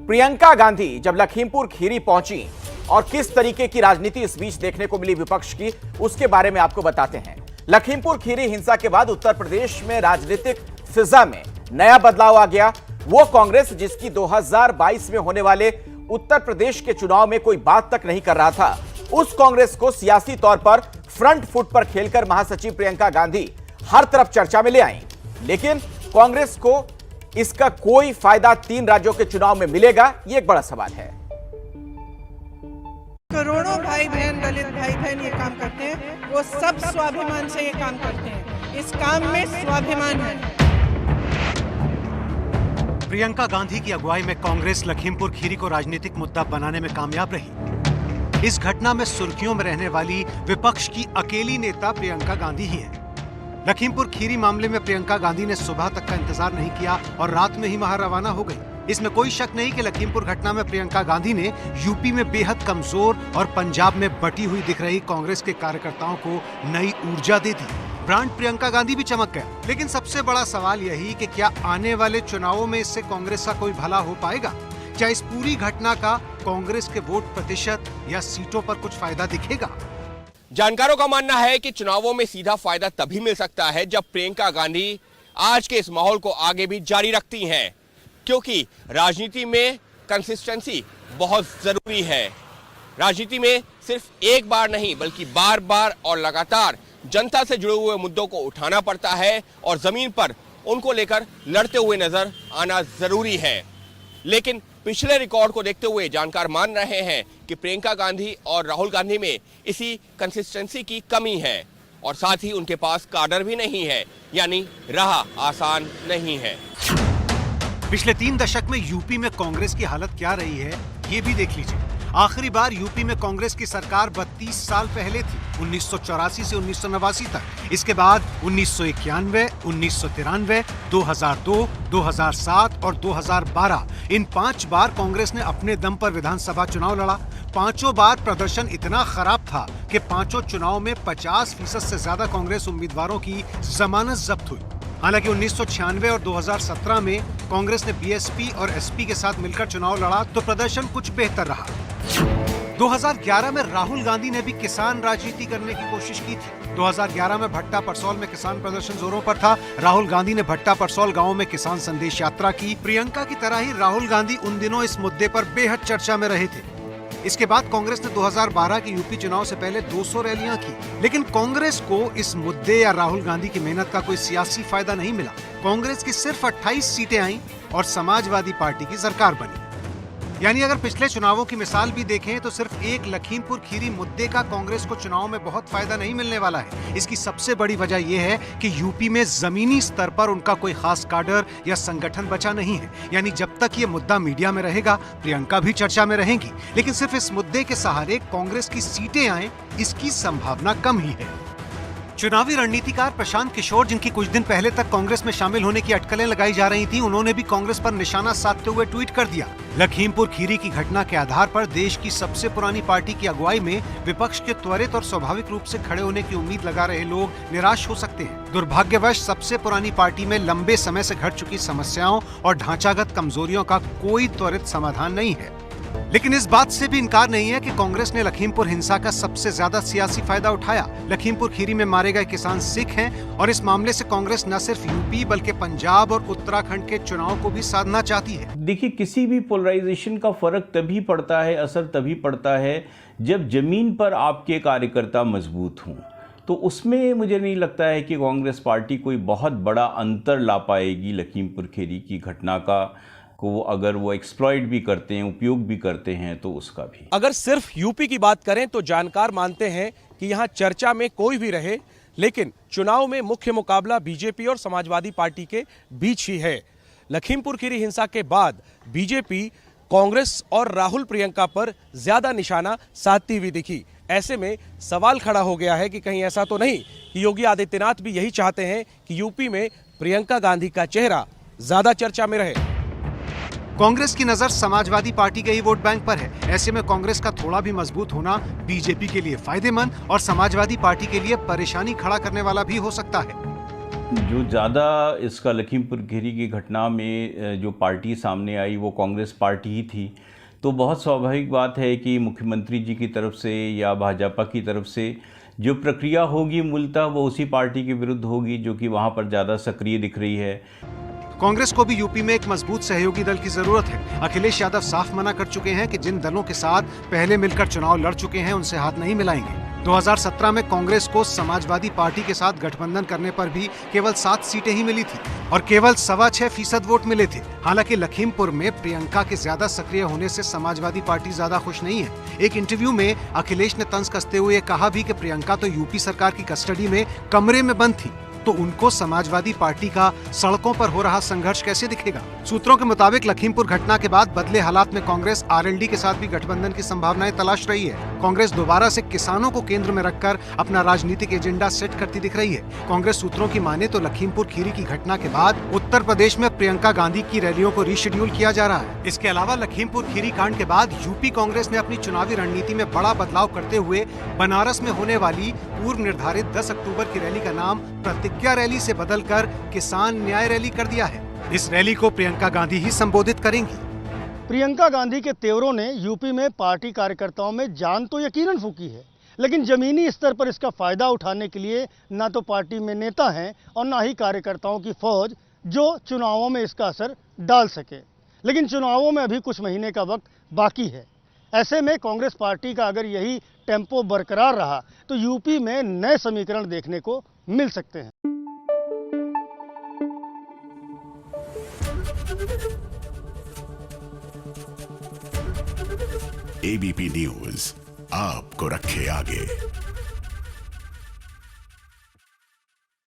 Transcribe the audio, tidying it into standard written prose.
प्रियंका गांधी जब लखीमपुर खीरी पहुंची और किस तरीके की राजनीति इस बीच देखने को मिली विपक्ष की, उसके बारे में आपको बताते हैं। लखीमपुर खीरी हिंसा के बाद उत्तर प्रदेश में राजनीतिक फिजा में नया बदलाव आ गया। वो कांग्रेस जिसकी 2022 में होने वाले उत्तर प्रदेश के चुनाव में कोई बात तक नहीं कर रहा था, उस कांग्रेस को सियासी तौर पर फ्रंट फुट पर खेलकर महासचिव प्रियंका गांधी हर तरफ चर्चा में ले आई। लेकिन कांग्रेस को इसका कोई फायदा 3 राज्यों के चुनाव में मिलेगा, ये एक बड़ा सवाल है। करोड़ों भाई बहन, दलित भाई बहन ये काम करते हैं, वो सब स्वाभिमान से ये काम करते हैं। इस काम में स्वाभिमान है। प्रियंका गांधी की अगुवाई में कांग्रेस लखीमपुर खीरी को राजनीतिक मुद्दा बनाने में कामयाब रही। इस घटना में सुर्खियों में रहने वाली विपक्ष की अकेली नेता प्रियंका गांधी ही है। लखीमपुर खीरी मामले में प्रियंका गांधी ने सुबह तक का इंतजार नहीं किया और रात में ही वहां रवाना हो गई। इसमें कोई शक नहीं कि लखीमपुर घटना में प्रियंका गांधी ने यूपी में बेहद कमजोर और पंजाब में बटी हुई दिख रही कांग्रेस के कार्यकर्ताओं को नई ऊर्जा दे दी। ब्रांड प्रियंका गांधी भी चमक गया। लेकिन सबसे बड़ा सवाल यही कि क्या आने वाले चुनावों में इससे कांग्रेस का कोई भला हो पाएगा? क्या इस पूरी घटना का कांग्रेस के वोट प्रतिशत या सीटों पर कुछ फायदा दिखेगा? जानकारों का मानना है कि चुनावों में सीधा फायदा तभी मिल सकता है जब प्रियंका गांधी आज के इस माहौल को आगे भी जारी रखती हैं, क्योंकि राजनीति में कंसिस्टेंसी बहुत जरूरी है। राजनीति में सिर्फ एक बार नहीं बल्कि बार बार और लगातार जनता से जुड़े हुए मुद्दों को उठाना पड़ता है और जमीन पर उनको लेकर लड़ते हुए नजर आना जरूरी है। लेकिन पिछले रिकॉर्ड को देखते हुए जानकार मान रहे हैं कि प्रियंका गांधी और राहुल गांधी में इसी कंसिस्टेंसी की कमी है और साथ ही उनके पास काडर भी नहीं है, यानी राह आसान नहीं है। पिछले 3 दशक में यूपी में कांग्रेस की हालत क्या रही है, ये भी देख लीजिए। आखिरी बार यूपी में कांग्रेस की सरकार 32 साल पहले थी, 1984 से 1989 तक। इसके बाद 1991, 1993, 2002, 2007 और 2012 इन 5 बार कांग्रेस ने अपने दम पर विधानसभा चुनाव लड़ा। 5 बार प्रदर्शन इतना खराब था कि 5 चुनाव में 50% से ज्यादा कांग्रेस उम्मीदवारों की जमानत जब्त हुई। हालांकि 1996 और 2017 में कांग्रेस ने बीएसपी और एसपी के साथ मिलकर चुनाव लड़ा तो प्रदर्शन कुछ बेहतर रहा। 2011 में राहुल गांधी ने भी किसान राजनीति करने की कोशिश की थी। 2011 में भट्टा परसौल में किसान प्रदर्शन जोरों पर था। राहुल गांधी ने भट्टा परसौल गांव में किसान संदेश यात्रा की। प्रियंका की तरह ही राहुल गांधी उन दिनों इस मुद्दे पर बेहद चर्चा में रहे थे। इसके बाद कांग्रेस ने 2012 के यूपी चुनाव से पहले 200 रैलियां की, लेकिन कांग्रेस को इस मुद्दे या राहुल गांधी की मेहनत का कोई सियासी फायदा नहीं मिला। कांग्रेस की सिर्फ 28 सीटें आईं और समाजवादी पार्टी की सरकार बनी। यानी अगर पिछले चुनावों की मिसाल भी देखें तो सिर्फ एक लखीमपुर खीरी मुद्दे का कांग्रेस को चुनाव में बहुत फायदा नहीं मिलने वाला है। इसकी सबसे बड़ी वजह यह है कि यूपी में जमीनी स्तर पर उनका कोई खास काडर या संगठन बचा नहीं है। यानी जब तक ये मुद्दा मीडिया में रहेगा, प्रियंका भी चर्चा में रहेंगी, लेकिन सिर्फ इस मुद्दे के सहारे कांग्रेस की सीटें आए, इसकी संभावना कम ही है। चुनावी रणनीतिकार प्रशांत किशोर, जिनकी कुछ दिन पहले तक कांग्रेस में शामिल होने की अटकलें लगाई जा रही थी, उन्होंने भी कांग्रेस पर निशाना साधते हुए ट्वीट कर दिया, लखीमपुर खीरी की घटना के आधार पर देश की सबसे पुरानी पार्टी की अगुवाई में विपक्ष के त्वरित और स्वाभाविक रूप से खड़े होने की उम्मीद लगा रहे लोग निराश हो सकते हैं। दुर्भाग्यवश सबसे पुरानी पार्टी में लंबे समय से घट चुकी समस्याओं और ढांचागत कमजोरियों का कोई त्वरित समाधान नहीं है। लेकिन इस बात से भी इनकार नहीं है कि कांग्रेस ने लखीमपुर हिंसा का सबसे ज्यादा सियासी फायदा उठाया। लखीमपुर खीरी में मारे गए किसान सिख हैं और इस मामले से कांग्रेस न सिर्फ यूपी बल्कि पंजाब और उत्तराखंड के चुनाव को भी साधना चाहती है। देखिए, किसी भी पोलराइजेशन का फर्क तभी पड़ता है, असर तभी पड़ता है जब जमीन पर आपके कार्यकर्ता मजबूत हों। तो उसमें मुझे नहीं लगता है कि कांग्रेस पार्टी कोई बहुत बड़ा अंतर ला पाएगी लखीमपुर खीरी की घटना का को अगर वो एक्सप्लॉइट भी करते हैं, उपयोग भी करते हैं तो उसका भी। अगर सिर्फ यूपी की बात करें तो जानकार मानते हैं कि यहाँ चर्चा में कोई भी रहे, लेकिन चुनाव में मुख्य मुकाबला बीजेपी और समाजवादी पार्टी के बीच ही है। लखीमपुर खीरी हिंसा के बाद बीजेपी कांग्रेस और राहुल प्रियंका पर ज्यादा निशाना साधती हुई दिखी। ऐसे में सवाल खड़ा हो गया है कि कहीं ऐसा तो नहीं कि योगी आदित्यनाथ भी यही चाहते हैं कि यूपी में प्रियंका गांधी का चेहरा ज्यादा चर्चा में रहे। कांग्रेस की नजर समाजवादी पार्टी के ही वोट बैंक पर है। ऐसे में कांग्रेस का थोड़ा भी मजबूत होना बीजेपी के लिए फायदेमंद और समाजवादी पार्टी के लिए परेशानी खड़ा करने वाला भी हो सकता है। जो ज़्यादा इसका लखीमपुर खीरी की घटना में जो पार्टी सामने आई वो कांग्रेस पार्टी ही थी, तो बहुत स्वाभाविक बात है कि मुख्यमंत्री जी की तरफ से या भाजपा की तरफ से जो प्रक्रिया होगी मूलतः वो उसी पार्टी के विरुद्ध होगी जो कि वहाँ पर ज़्यादा सक्रिय दिख रही है। कांग्रेस को भी यूपी में एक मजबूत सहयोगी दल की जरूरत है। अखिलेश यादव साफ मना कर चुके हैं कि जिन दलों के साथ पहले मिलकर चुनाव लड़ चुके हैं उनसे हाथ नहीं मिलाएंगे। 2017 में कांग्रेस को समाजवादी पार्टी के साथ गठबंधन करने पर भी केवल 7 सीटें ही मिली थी और केवल 6.25% वोट मिले थे। हालांकि लखीमपुर में प्रियंका के ज्यादा सक्रिय होने से समाजवादी पार्टी ज्यादा खुश नहीं है। एक इंटरव्यू में अखिलेश ने तंज कसते हुए कहा भी कि प्रियंका तो यूपी सरकार की कस्टडी में कमरे में बंद थी, तो उनको समाजवादी पार्टी का सड़कों पर हो रहा संघर्ष कैसे दिखेगा। सूत्रों के मुताबिक लखीमपुर घटना के बाद बदले हालात में कांग्रेस आरएलडी के साथ भी गठबंधन की संभावनाएं तलाश रही है। कांग्रेस दोबारा से किसानों को केंद्र में रखकर अपना राजनीतिक एजेंडा सेट करती दिख रही है। कांग्रेस सूत्रों की माने तो लखीमपुर खीरी की घटना के बाद उत्तर प्रदेश में प्रियंका गांधी की रैलियों को रीशेड्यूल किया जा रहा है। इसके अलावा लखीमपुर खीरी कांड के बाद यूपी कांग्रेस ने अपनी चुनावी रणनीति में बड़ा बदलाव करते हुए बनारस में होने वाली पूर्व निर्धारित 10 अक्टूबर की रैली का नाम प्रतिज्ञा रैली से बदलकर किसान न्याय रैली कर दिया है। इस रैली को प्रियंका गांधी ही संबोधित करेंगी। प्रियंका गांधी के तेवरों ने यूपी में पार्टी कार्यकर्ताओं में जान तो यकीनन फूकी है, लेकिन जमीनी स्तर पर इसका फायदा उठाने के लिए ना तो पार्टी में नेता हैं और ना ही कार्यकर्ताओं की फौज जो चुनावों में इसका असर डाल सके। लेकिन चुनावों में अभी कुछ महीने का वक्त बाकी है। ऐसे में कांग्रेस पार्टी का अगर यही टेम्पो बरकरार रहा तो यूपी में नए समीकरण देखने को मिल सकते हैं। एबीपी न्यूज आपको रखे आगे।